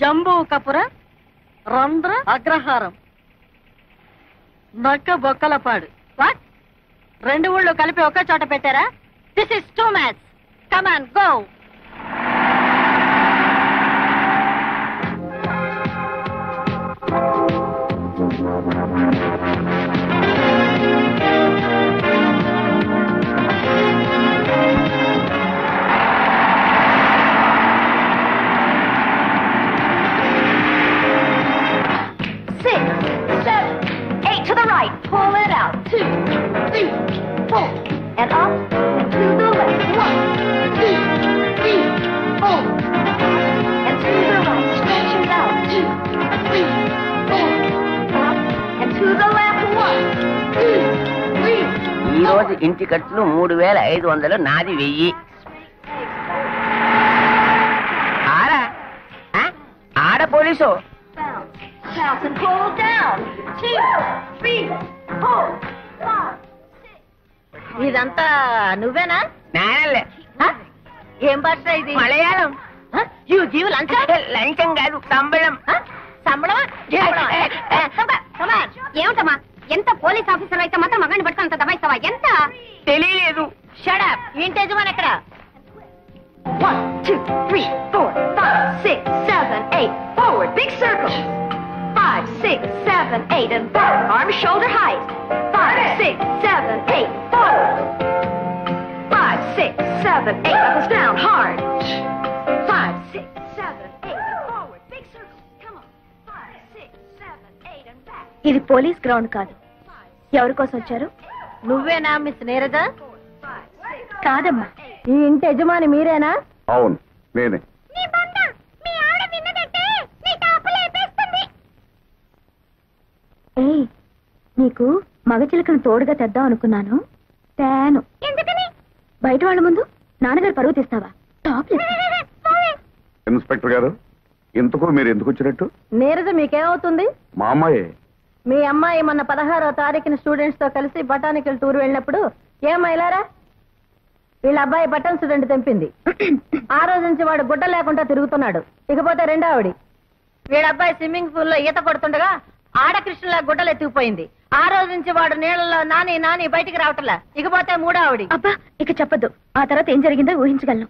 జంబూ కపుర రంధ్ర అగ్రహారం నక్క బొక్కలపాడు. వాట్? 2 ఊళ్ళు కలిపి ఒకే చోట పెట్టారా? This is two match. Come on go. And up and to the left. 1, 2, 3, 4. And to the right. Stretch it out. 2, 3, 4. Up and to the left. 1, 2, 3. ఈ రోజు ఇంటి ఖర్చులు 3500, నాది 1000. ఆడ police. Bounce and pull down. 2, 3, 4, 5. ఇదంతా నువ్వేనా? నేనలే. ఏం భాష ఇది? మలయాళం. జీవు లంచం? లంచం కాదు, సంబళం. సంబళం? ఏమిటమ్మా, ఎంత పోలీస్ ఆఫీసర్ అయితే మాత్రం మగాన్ని పట్టుకుని అంత దబాయిస్తావా? ఎంత తెలియలేదు. Shut up. ఇంటి యజమాని ఎక్కడ? 1, 2, 3, 4, 5, 6, 7, 8. Forward, big circle. 5, 6, 7, 8, and back. Arms shoulder height. 5, 6, 7, 8. Forward. 5, 6, 7, 8. Knuckles down hard. 5, 6, 7, 8, and forward, big circle. Come on. 5, 6, 7, 8, and back. ఇది పోలీస్ గ్రౌండ్ కాదు. ఎవరి కోసం వచ్చారు? నువ్వేనా మిస్ నీరజ? కాదమ్మా. ఈ ఇంటి యజమాని మీరేనా? అవును, నేనే. ఏయ్, నీకు మగ చిలుకను తోడుగా తెద్దాం అనుకున్నాను. తేను. ఎందుకని? బయట వాళ్ళ ముందు నాన్నగారు పరువు తీస్తావా? టాప్ ఇన్స్పెక్టర్ గారు, ఇంతకు మీరు ఎందుకు వచ్చినట్టు? నీరజ మీకేమవుతుంది? మా అమ్మాయే. మీ అమ్మాయి మొన్న 16వ తారీఖున స్టూడెంట్స్ తో కలిసి బటానికల్ టూర్ వెళ్ళినప్పుడు ఏమైలారా వీళ్ళ అబ్బాయి బటన్ స్టూడెంట్ తెంపింది. ఆ రోజు నుంచి వాడు గుడ్డ లేకుండా తిరుగుతున్నాడు. ఇకపోతే రెండో ఆవిడి, వీళ్ళ అబ్బాయి స్విమ్మింగ్ పూల్ లో ఈత కొడుతుండగా ఆడకృష్ణలా గుడ్డలు ఎత్తుకుపోయింది. ఆ రోజు నుంచి వాడు నీళ్ళలో నాని నాని బయటికి రావట్లా. ఇకపోతే మూడో ఆవిడి. అబ్బా, ఇక చెప్పద్దు. ఆ తర్వాత ఏం జరిగిందో ఊహించగలను.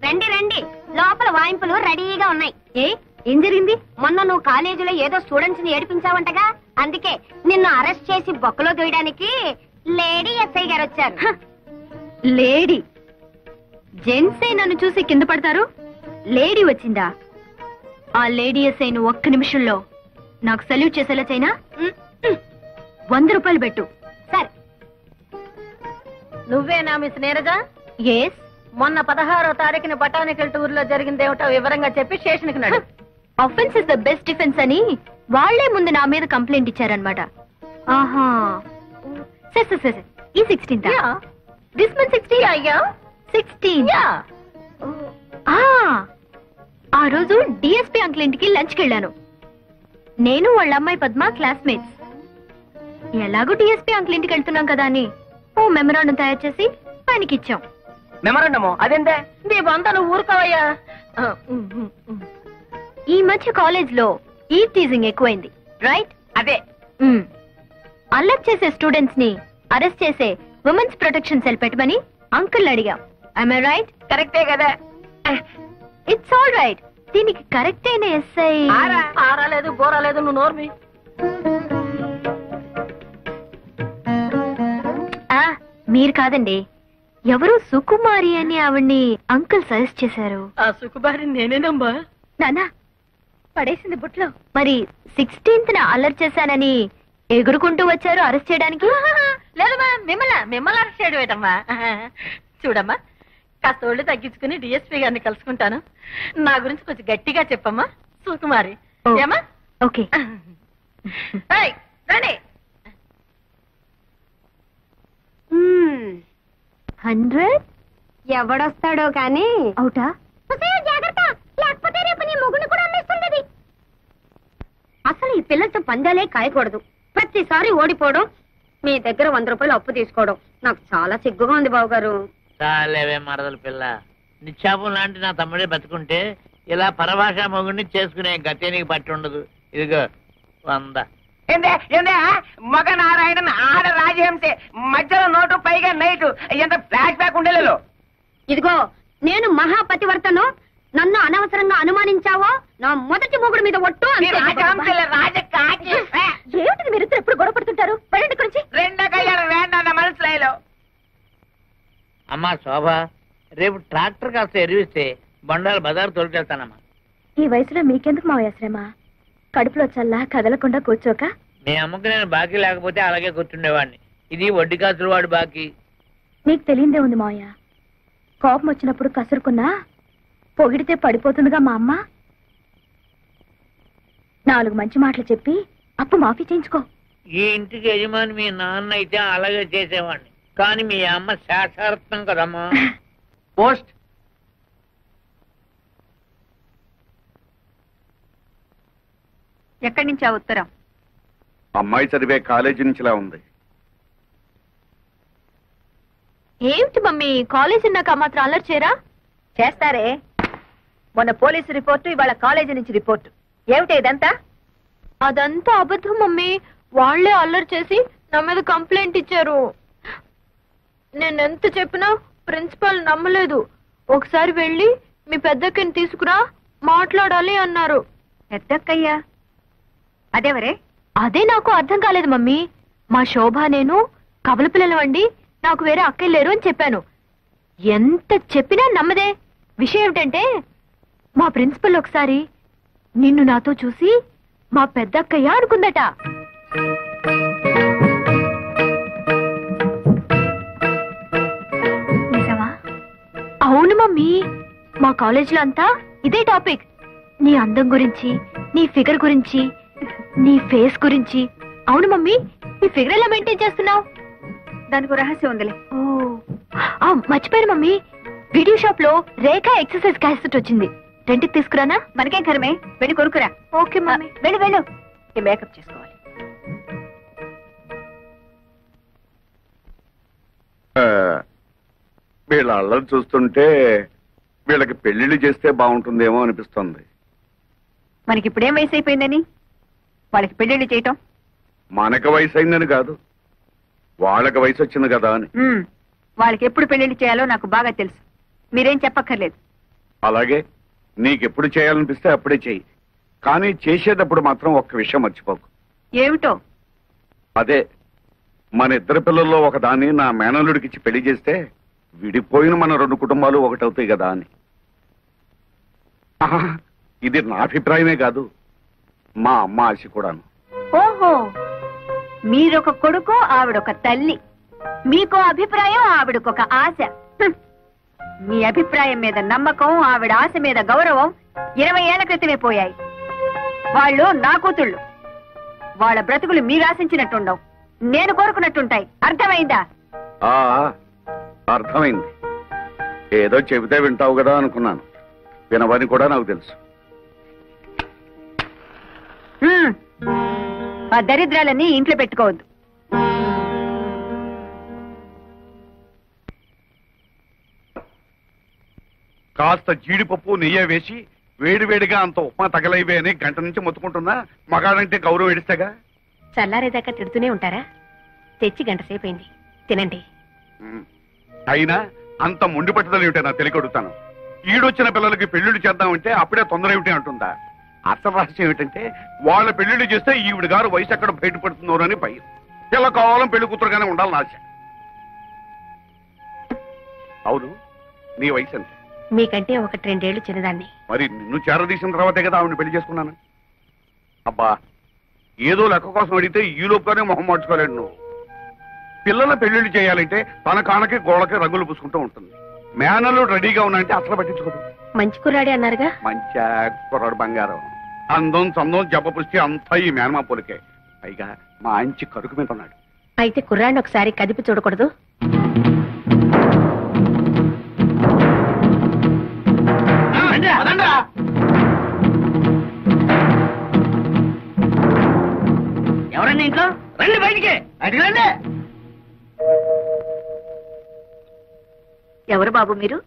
రండి రండి, లోపల వాయింపులు రెడీగా ఉన్నాయి. ఏం జరిగింది? మొన్న నువ్వు కాలేజీలో ఏదో స్టూడెంట్స్ ని ఏడిపించావంటగా, అందుకే నిన్ను అరెస్ట్ చేసి బొక్కలో దూయడానికి లేడీ ఎస్ఐ గారు వచ్చారు. లేడీ? జెంట్సే నన్ను చూసి కింద పడతారు, లేడీ వచ్చిందా? ఆ లేడీ ఎస్ఐను ఒక్క నిమిషంలో నాకు సల్యూట్ చేసేలా చైనా. 100 రూపాయలు పెట్టు. సరే. నువ్వేనా మిస్ నీరజ? ఎస్. మొన్న 16వ తారీఖున బటానికల్ టూర్ లో జరిగిందేమిటో వివరంగా చెప్పి స్టేషన్ కి నడు. Offence is the best defence అని వాళ్లే ముందు నా మీద కంప్లైంట్ ఇచ్చారనమాట. ఆహా, సరే ఈ 16th దిస్ మంత్ 16 అయ్యా. 16 ఆ రోజు డిఎస్పీ అంకుల్ ఇంటికి లంచ్కి వెళ్ళాను. నేను వాళ్ళ అమ్మాయి పద్మ క్లాస్మేట్స్. ఎలాగో డిఎస్పీ అంకుల్ ఇంటికి వెళ్తున్నాం కదా అని ఓ మెమరాండం తయారు చేసి ఆయనకి ఇచ్చాం. మెమరాండము? అదేంటే? నీ బంత నువ్వు ఊరుకోవయ్యా. ఈ మధ్య కాలేజ్ లో ఈ టీజింగ్ ఎక్కువైంది, రైట్? అదే. అల్లరి చేసే స్టూడెంట్స్ ని అరెస్ట్ చేసే ఉమెన్స్ ప్రొటెక్షన్ సెల్ పెట్టమని అంకుల్ అడిగాం. I right? కరెక్టే కదా. It's all right. దీనికి కరెక్ట్ అయిన ఎస్ఐ ఆరాలేదు బోరాలేదు, నువ్వు నోర్మి. మీరు కాదండి, ఎవరు సుకుమారి అని ఆవిడ్ని అంకుల్ సజెస్ట్ చేశారు. ఆ సుకుమారి నేనేనమ్మా. నానా పడేసింది బుట్లో. మరి 16th అల్లరి చేశానని ఎగురుకుంటూ వచ్చారు అరెస్ట్ చేయడానికి. లేదమ్మా, మిమ్మల్ని అరెస్ట్ చేయడం ఏంటమ్మా? చూడమ్మా, కాస్త ఒళ్ళు తగ్గించుకుని డిఎస్పీ గారిని కలుసుకుంటాను. నా గురించి కొంచెం గట్టిగా చెప్పమ్మా సుకుమారి. ఏమా? ఓకే. రండి. 100 ఎవడొస్తాడో కానీ అవుటా? జాగ్రత్త, లేకపోతే రేపు నీ మొగుని కూడా అమ్మేస్తుంది. అసలు ఈ పిల్లలతో పందాలే కాయకూడదు. ప్రతిసారి ఓడిపోవడం, మీ దగ్గర 100 రూపాయలు అప్పు తీసుకోవడం నాకు చాలా సిగ్గుగా ఉంది బావగారు. చాలేవే మరదల పిల్ల, నిశ్చాపం లాంటి నా తమ్ముడే బతుకుంటే ఇలా పరభాషా మొగుడిని చేసుకునే గతే నీకు పట్టి ఉండదు. ఇదిగో 100. ఏందే మగ నారాయణన్ ఆడ రాజహంసే మధ్యలో నోటు పైగా నైటు ఎంత ఫ్లాష్ బ్యాక్ ఉండేలేదు. ఇదిగో నేను మహాపతివర్తను, నన్ను అనవసరంగా అనుమానించావో నా మొదటి మొగుడు మీద ఒట్టు. ఏమిటి మీరు ఎప్పుడు గొడవ పడుతుంటారు? పడండి గురించి వేండ మనసులో. అమ్మా శోభ, రేపు ట్రాక్టర్ కాస్త ఎరివిస్తే బండారు బజారు తోలుకెళ్తానమ్మా. ఈ వయసులో మీకెందుకు మావయ్య శ్రమ? కడుపులో చల్లా కదలకుండా కూర్చోక. మీ అమ్మకి నేను బాకీ లేకపోతే అలాగే కూర్చుండేవాడిని. ఇది వడ్డీ కాసులు వాడు బాకీ. నీకు తెలియందే ఉంది మావయ్య, కోపం వచ్చినప్పుడు కసురుకున్నా పొగిడితే పడిపోతుందిగా మా అమ్మ. 4 మంచి మాటలు చెప్పి అప్పు మాఫీ చేయించుకో. ఈ ఇంటికి యజమాని మీ నాన్న అయితే అలాగే చేసేవాడిని, కానీ మీ అమ్మ శాస్త్రార్థం కదమ్మా. పోస్ట్ ఎక్కడి నుంచి ఆ ఉత్తరం? అమ్మాయి చదివే కాలేజీ నుంచిలా ఉంది. ఏమిటి మమ్మీ, కాలేజీ ఉన్నాక మాత్రం అల్లరి చేయరా? చేస్తారే. మొన్న పోలీసు రిపోర్టు, ఇవాళ కాలేజీ నుంచి రిపోర్టు. ఏమిటి ఇదంతా? అదంతా అబద్ధం మమ్మీ. వాళ్లే అల్లరి చేసి నా మీద కంప్లైంట్ ఇచ్చారు. నేనెంత చెప్పినా ప్రిన్సిపాల్ నమ్మలేదు. ఒకసారి వెళ్ళి మీ పెద్దక్కని తీసుకురా, మాట్లాడాలి అన్నారు. పెద్దక్కయ్యా? అదేవరే? అదే నాకు అర్థం కాలేదు మమ్మీ. మా శోభ నేను కవల పిల్లలవండి, నాకు వేరే అక్కయ్య లేరు అని చెప్పాను. ఎంత చెప్పినా నమ్మదే. విషయం ఏమిటంటే మా ప్రిన్సిపల్ ఒకసారి నిన్ను నాతో చూసి మా పెద్దక్కయ్య అనుకుందట. నిజమా? అవును మమ్మీ. మా కాలేజీలో అంతా ఇదే టాపిక్. నీ అందం గురించి, నీ ఫిగర్ గురించి, నీ ఫేస్ గురించి. అవును మమ్మీ, నీ ఫిగర్ ఎలా మెయింటైన్ చేస్తున్నావు? దానికి రహస్యం ఉందిలే. ఓ మర్చిపోయాను మమ్మీ, వీడియో షాప్ లో రేఖ ఎక్సర్సైజ్ క్యాసెట్ వచ్చింది. రెంట్కి తీసుకురానా? మనకేం కరమే, వెళ్ళి కొనుక్కురా. Okay mummy. వెళ్ళు వెళ్ళు. ఈ మేకప్ చేసుకోవాలి. వీళ్ళ అల్లరి చూస్తుంటే వీళ్ళకి పెళ్లిళ్ళు చేస్తే బాగుంటుందేమో అనిపిస్తుంది. మనకి ఇప్పుడేం వయసు అయిపోయిందని వాళ్ళకి పెళ్లిళ్ళు చేయటం? మనకు వయసు అయిందని కాదు, వాళ్ళకి వయసు వచ్చింది కదా అని. వాళ్ళకి ఎప్పుడు పెళ్లిళ్ళు చేయాలో నాకు బాగా తెలుసు. మీరేం చెప్పక్కర్లేదు. అలాగే నీకెప్పుడు చేయాలనిపిస్తే అప్పుడే చెయ్యి, కానీ చేసేటప్పుడు మాత్రం ఒక్క విషయం మర్చిపోకు. ఏమిటో? అదే, మన ఇద్దరు పిల్లల్లో ఒకదాన్ని నా మేనల్లుడికిచ్చి పెళ్లి చేస్తే విడిపోయిన మన 2 కుటుంబాలు ఒకటవుతాయి కదా అని. ఆహా, ఇది నా అభిప్రాయమే కాదు, మా అమ్మ ఆశ కూడాను. ఓహో, మీరొక కొడుకు, ఆవిడొక తల్లి. మీకో అభిప్రాయం, ఆవిడకొక ఆశ. మీ అభిప్రాయం మీద నమ్మకం, ఆవిడ ఆశ మీద గౌరవం 20 ఏళ్ల క్రితమే పోయాయి. వాళ్ళు నా కూతుళ్ళు. వాళ్ళ బ్రతుకులు మీరు ఆశించినట్టుండవు, నేను కోరుకున్నట్టుంటాయి. అర్థమైందా? అర్థమైంది. ఏదో చెబితే వింటావు కదా అనుకున్నాను, వినవని కూడా నాకు తెలుసు. ఆ దరిద్రాలన్నీ ఇంట్లో పెట్టుకోవద్దు. కాస్త జీడిపప్పు నెయ్యి వేసి వేడివేడిగా అంత ఉప్మా తగలైవే అని గంట నుంచి మొత్తుకుంటున్నా. మగాడంటే గౌరవం ఎడిస్తేగా. చల్లారేదాకా తిడుతూనే ఉంటారా? తెచ్చి గంట సేపు అయింది, తినండి. అయినా అంత మొండి పట్టుదల ఏమిటో నా తెలియకొడుతాను. ఈడొచ్చిన పిల్లలకి పెళ్లిళ్ళు చేద్దామంటే అప్పుడే తొందర ఏమిటి అంటుందా? అసలు రహస్యం ఏమిటంటే వాళ్ళ పెళ్లిళ్ళు చేస్తే ఈవిడ గారు వయసు ఎక్కడ బయటపడుతుందో అని భయం. ఇలా కావాలని పెళ్లి కూతురుగానే ఉండాలని ఆశ. అవును, నీ వయసు ఎంత? మీకంటే 1-2 ఏళ్లు చిన్నదాన్ని. మరి నిన్ను చేరదీసిన తర్వాతే కదా ఆవిడని పెళ్లి చేసుకున్నాను. అబ్బా, ఏదో లెక్క కోసం అడిగితే ఈ లోపుగానే మొహం మార్చుకోలేడు నువ్వు. పిల్లల పెళ్లిళ్ళు చేయాలంటే తన కానకి గోడకి రంగులు పూసుకుంటూ ఉంటుంది. మేనలు రెడీగా ఉన్నాయంటే అసలు పట్టించుకోదు. మంచి కుర్రాడే అన్నారుగా. మంచి కుర్రాడు బంగారం. అందం చందం జబ్బ పుష్టి అంతా ఈ మేనమా పోలికే. పైగా మంచి కరుకు మీద ఉన్నాడు. అయితే కుర్రాడిని ఒకసారి కదిపి చూడకూడదు? ఎవరండి ఇంట్లో? రండి బయటికి, అడిగండి. ఎవరు బాబు మీరు?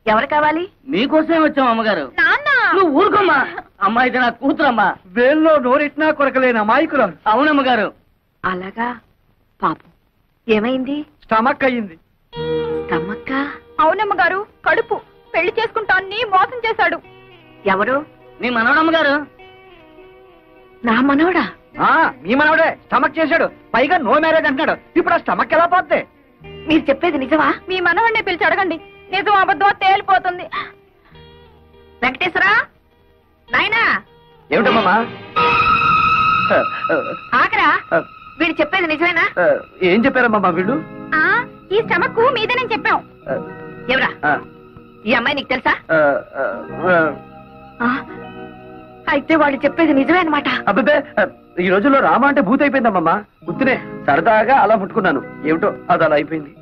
ఎవరు కావాలి? మీకోసమే వచ్చాం అమ్మగారు. నాన్న నువ్వు ఊరుకోమ్మా. అమ్మాయి నా కూతురమ్మా. వేల్లో నోరెట్నా కొరకలేని అమాయకులు. అవునమ్మగారు. అలాగా? పాపం ఏమైంది? స్టమక్ అయ్యింది. తమ్మక్క? అవునమ్మగారు, కడుపు. పెళ్లి చేసుకుంటాన్ని మోసం చేశాడు. ఎవరు? మీ మనవడమ్మగారు. నా మనవడా? మీ మనవడే స్టమక్ చేశాడు. పైగా నో మ్యారేజ్ అంటున్నాడు. ఇప్పుడు ఆ స్టమక్ ఎలా పోద్ది? మీరు చెప్పేది నిజమా? మీ మనవడిని పిలిచి అడగండి, నిజం అబద్ధం తేలిపోతుంది. వెంకటేశ్వరా, నాయనా. ఏమిటమ్మా? ఆకరా, వీడు చెప్పేది నిజమేనా? ఏం చెప్పారమ్మా వీళ్ళు? ఈ స్టమక్ మీదేనని చెప్పాం. ఎవరా ఈ అమ్మాయి? నీకు తెలుసా? అయితే వాళ్ళు చెప్పేది నిజమే అనమాట. అబ్బే, ఈ రోజుల్లో రామ అంటే భూత అయిపోయిందమ్మా. గుర్తునే సరదాగా అలా ముట్టుకున్నాను. ఏమిటో అది అలా అయిపోయింది.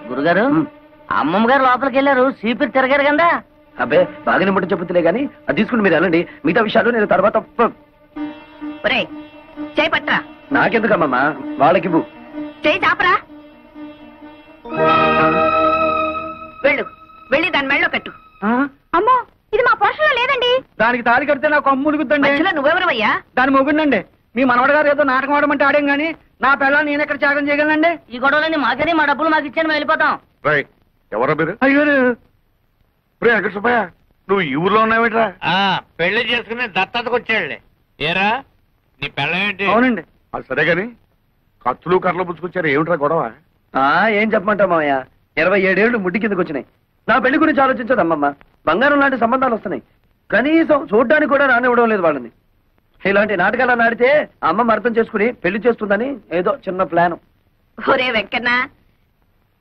గురుగారు, అమ్మమ్మ గారు లోపలికి వెళ్ళారు. సీపీరు తిరగారు కదా. అబ్బే, బాగానే ముట్టు చెప్పుతులే గానీ అది తీసుకుని మీరు వెళ్ళండి. మిగతా విషయాలు నేను తర్వాత ఒరే, చేయి పట్రా. నాకెందుకమ్మా, వాళ్ళకి చేయి చాపరా. వెళ్ళు, వెళ్ళి దాని మెళ్ళో కట్టు. అమ్మో, ఇది మా పోషణలో లేదండి. దానికి తాళి కడితే నాకు అమ్ములుగుద్దండి. మధ్యలో నువ్వెవరవయ్యా? దాని మొగుండండి. మీ మనవడ గారు ఏదో నాటకం ఆడమంటే ఆడేం గానీ నా పిల్లలు నేను ఎక్కడ త్యాగం చేయగలనండి? ఈ గొడవలని మాకని మా డబ్బులు మాకు ఇచ్చాను వెళ్ళిపోతాం. రై, ఎవరో మీరు? అయ్యో, రే వెంకట సుబ్బయ్య, నువ్వు ఈ ఊర్లో ఉన్నావేట్రా? పెళ్లి చేసుకుని దత్తతకు వచ్చాడులే. ఏరా నీ పెళ్ళమేంటి? అవునండి. అది సరే గాని కత్తులు కర్రలు పుచ్చుకొచ్చారు. ఏమిట్రా గొడవ? ఏం చెప్పమంటావు మామయ్య, 27 ఏళ్లు ముడ్డి కిందకు వచ్చినాయి. నా పెళ్లి గురించి ఆలోచించదు అమ్మమ్మ. బంగారం లాంటి సంబంధాలు వస్తున్నాయి, కనీసం చూడ్డానికి కూడా రానివ్వడం లేదు వాళ్ళని. ఇలాంటి నాటకాలు నాడితే అమ్మమ్మ అర్థం చేసుకుని పెళ్లి చేస్తుందని ఏదో చిన్న ప్లాన్. ఒరే వెంకన్న,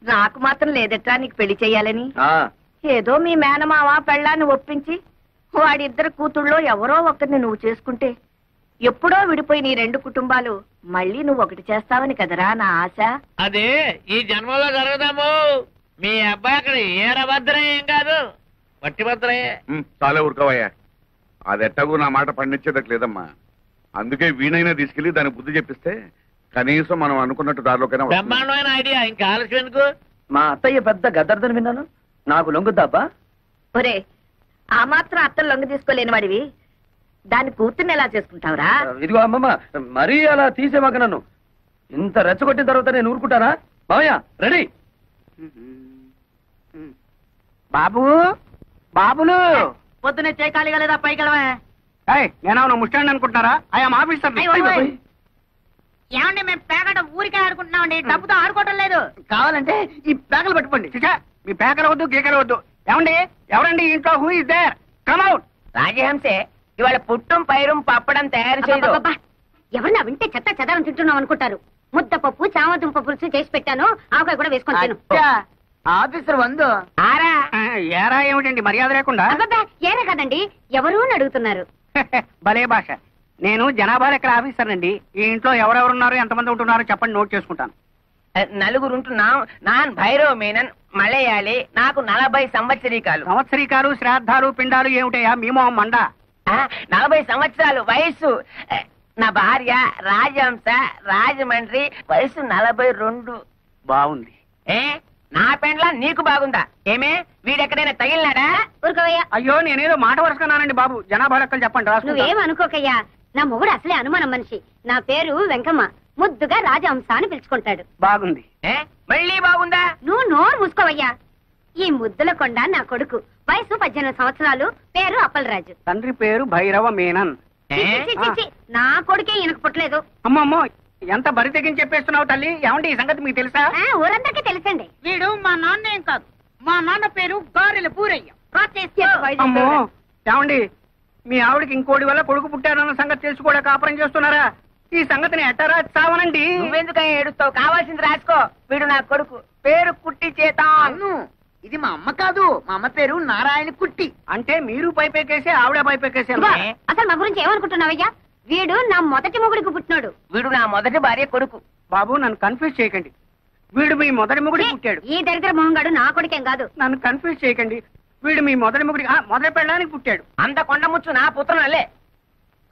నాకు మాత్రం లేదట్రా నీకు పెళ్లి చెయ్యాలని. ఏదో మీ మేనమావ పెళ్ళాన్ని ఒప్పించి వాడిద్దరు కూతుళ్ళో ఎవరో ఒకరిని నువ్వు చేసుకుంటే ఎప్పుడో విడిపోయి నీ 2 కుటుంబాలు మళ్ళీ నువ్వు ఒకటి చేస్తావని కదరా నా ఆశ. అది ఈ జన్మలో జరగదాము. మీ అబ్బాయి అక్కడ ఏరభద్రం ఏం కాదు, వట్టి భద్రయ్యే. చాలే ఊరుకోవయ్యా. అది ఎట్టగు నా మాట పండించేదట్ లేదమ్మా. అందుకే వీణైనా తీసుకెళ్లి దానికి బుద్ధి చెప్పిస్తే కనీసం మనం అనుకున్నట్టు దారిలోకైనా వస్తుంది. బ్రహ్మాండమైన ఐడియా. ఇంకా ఆలస్యం ఎందుకు? మా అత్తయ్య పెద్ద గద్దర్దని విన్నాను. నాకు లొంగుద్దాబ్బా? ఒరే, ఆ మాత్రం అత్తలు లొంగ తీసుకోలేని వాడివి దాని కూతుర్ని ఎలా చేసుకుంటావురా? ఇదిగో అమ్మమ్మ, మరీ అలా తీసేమాక నన్ను. ఇంత రెచ్చగొట్టిన తర్వాత నేను ఊరుకుంటానా? మామయ్య రెడీ. బాబు, బాబులు పొద్దునే చేయి ఖాళీగా లేదా? పైకి వెళ్ళవే. నేనేమన్నా ముస్టాండ్ అనుకుంటున్నారా? I'm officer. ఏమండి, మేము పేకట ఊరికే ఆడుకుంటున్నామండి, డబ్బుతో ఆడుకోవటం లేదు. కావాలంటే ఈ పేకలు పట్టుకోండి. మీ పేకలు వద్దు, గీకలు వద్దు. ఏమండి, ఎవరండి ఇంట్లో? Who is there? Come out. రాజహంసే ఇవాళ పుట్టం పైరం పప్పడం తయారు చేయదు. ఎవరన్నా వింటే చెత్త చెదారం తింటున్నాం అనుకుంటారు. ముద్దపప్పు, చామదుంప పులుసు చేసి పెట్టాను. ఆవకాయ కూడా వేసుకొని తిను. ఆఫీసర్ వందు. ఆరా ఏరా ఏమిటండి మర్యాద లేకుండా? ఏరే కదండి, ఎవరు అని అడుగుతున్నారు. భలే భాష. నేను జనాభా లెక్కల ఆఫీసర్ అండి. ఈ ఇంట్లో ఎవరెవరున్నారు, ఎంతమంది ఉంటున్నారో చెప్పండి, నోట్ చేసుకుంటాను. 4 ఉంటున్నాం. నాన్ భైరవ మీనన్, మలయాళి. నాకు 40 సంవత్సరీకాలు. సంవత్సరీకాలు, శ్రాద్ధాలు, పిండాలు ఏమిటయా? మేము మండ. 40 సంవత్సరాలు వయస్సు. నా భార్య రాజహంస, రాజమండ్రి, వయసు 42. బాగుంది. నా పెండ్లా నీకు బాగుందా? ఏమే, వీడెక్కడైనా తగిలినాడా? ఊరుకోవయ్యా, అయ్యో, నేనేదో మాట వరుసకున్నానండి బాబు. జనాభా లెక్కలు చెప్పండి, రాసుకుంటా. నువ్వేం అనుకోకయ్యా. నా మొగుడు అసలే అనుమానం మనిషి. నా పేరు వెంకమ్మ. ముద్దుగా రాజహంస అని పిలుచుకుంటాడు. బాగుంది. మళ్ళీ బాగుందా? నువ్వు నోరు మూసుకోవయ్యా. ఈ ముద్దుల కొండ నా కొడుకు. వయసు 18 సంవత్సరాలు. పేరు అప్పలరాజు. తండ్రి పేరు భైరవ మీనన్. చి, చి, చి, చి. నా కొడుకే ఈయనకు పుట్టలేదు. అమ్మమ్మో, ఎంత బరి తెగించి చెప్పేస్తున్నావు తల్లి. ఏమండి ఈ సంగతి మీకు తెలుసా? ఊరందరికీ తెలుసండి. వీడు మా నాన్న ఏం కాదు. మా నాన్న పేరు గారెల పూరయ్య. అమ్మో, ఏమండి మీ ఆవిడకి ఇంకోటి వల్ల కొడుకు పుట్టారన్న సంగతి తెలుసు కూడా కాపురం చేస్తున్నారా? ఈ సంగతిని ఎట్టరా చావనండి. నువ్వెందుకని ఏడుస్తావు? కావాల్సింది రాసుకో. వీడు నా కొడుకు. పేరు కుట్టి చేత. ఇది మా అమ్మ కాదు. మా అమ్మ పేరు నారాయణ కుట్టి. అంటే మీరు పైపెక్కేసి ఆవిడ పైపెక్కేసి. అసలు మా గురించి ఏమనుకుంటున్నావయ్యా? వీడు నా మొదటి మొగుడికి పుట్టినాడు. వీడు నా మొదటి భార్య కొడుకు. బాబు, నన్ను కన్ఫ్యూజ్ చేయకండి. వీడు మీ మొదటి మొగుడికి పుట్టాడు. ఈ దరిద్ర మొహంగాడు నా కొడుకేం కాదు. నన్ను కన్ఫ్యూజ్ చేయకండి. వీడు మీ మొదటి మొగుడికి మొదటి పెళ్ళడానికి పుట్టాడు. అంత కొండముచ్చు నా పుత్రులే.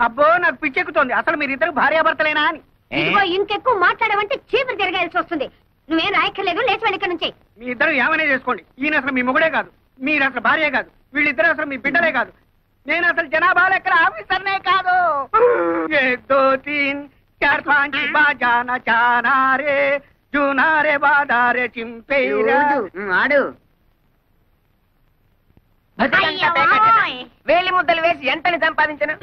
అబ్బో, నాకు పిచ్చెక్కుతోంది. అసలు మీరిద్దరు భార్యాభర్తలేనా అని. ఇదిగో ఇంకెక్కువ మాట్లాడమంటే చీపురు తిరగాల్సి వస్తుంది. నువ్వేం రాయక్కర్లేదు, లేచి వెళ్ళి ఇక్కడ నుంచి. మీ ఇద్దరు ఏమైనా చేసుకోండి, ఈయన అసలు మీ మొగుడే కాదు, మీరు అసలు భార్యే కాదు, వీళ్ళిద్దరు అసలు మీ బిడ్డలే కాదు, నేను అసలు జనాభా లెక్కల ఆఫీసర్నే కాదు. 1 2 3 4 5 బాజానా జానా రే జూనారే బాదారే చింపేరా. ఆడు వేలి ముద్దలు వేసి ఎంతని సంపాదించను.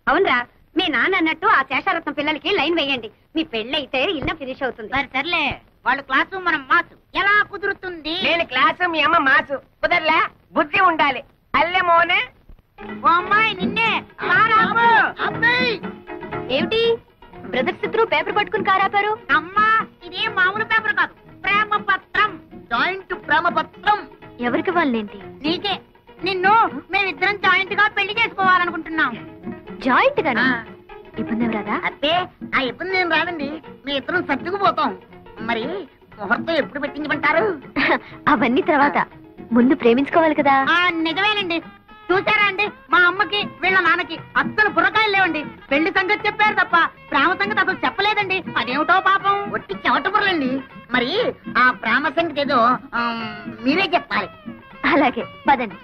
అవునరా, మీ నాన్న అన్నట్టు ఆ శేషారత్నం పిల్లలకి లైన్ వేయండి. మీ పెళ్ళైతే ఇల్లు ఫినిష్ అవుతుంది. సర్లే, వాళ్ళు క్లాసు మనం మాసు, ఎలా కుదురుతుంది? నేను క్లాసు, మీ అమ్మ మాసు. కుదరలే, బుద్ధి ఉండాలి. అల్లె మోనే ఓ అమ్మాయి నిన్నే. ఏమిటి బ్రదర్స్ ఇద్దరు పేపర్ పట్టుకుని కారాపారు? అమ్మా, ఇది మామూలు పేపర్ కాదు, ప్రేమ పత్రం, జాయింట్ ప్రేమ పత్రం. ఎవరికి వాళ్ళేంటి? నీకే. నిన్ను మేమిద్దరం జాయింట్ గా పెళ్లి చేసుకోవాలనుకుంటున్నాం. జాయింట్ గానా? ఇబ్బంది ఏం రాదా? అదే, ఆ ఇబ్బంది ఏం రాదండి, మీ ఇద్దరం సర్దుకుపోతాం. మరి ముహూర్తం ఎప్పుడు పెట్టించమంటారు? అవన్నీ తర్వాత, ముందు ప్రేమించుకోవాలి కదా. నిజమేనండి. చూసారా అండి, మా అమ్మకి వీళ్ళ నాన్నకి అస్సలు బుర్రకాయలు లేవండి. పెళ్లి సంగతి చెప్పారు తప్ప ప్రేమ సంగతి అసలు చెప్పలేదండి. అదేమిటో పాపం, ఒట్టి చెమట బుర్రలండి. మరి ఆ ప్రేమ సంగతి ఏదో మీరే చెప్పాలి. అలాగే పదండి.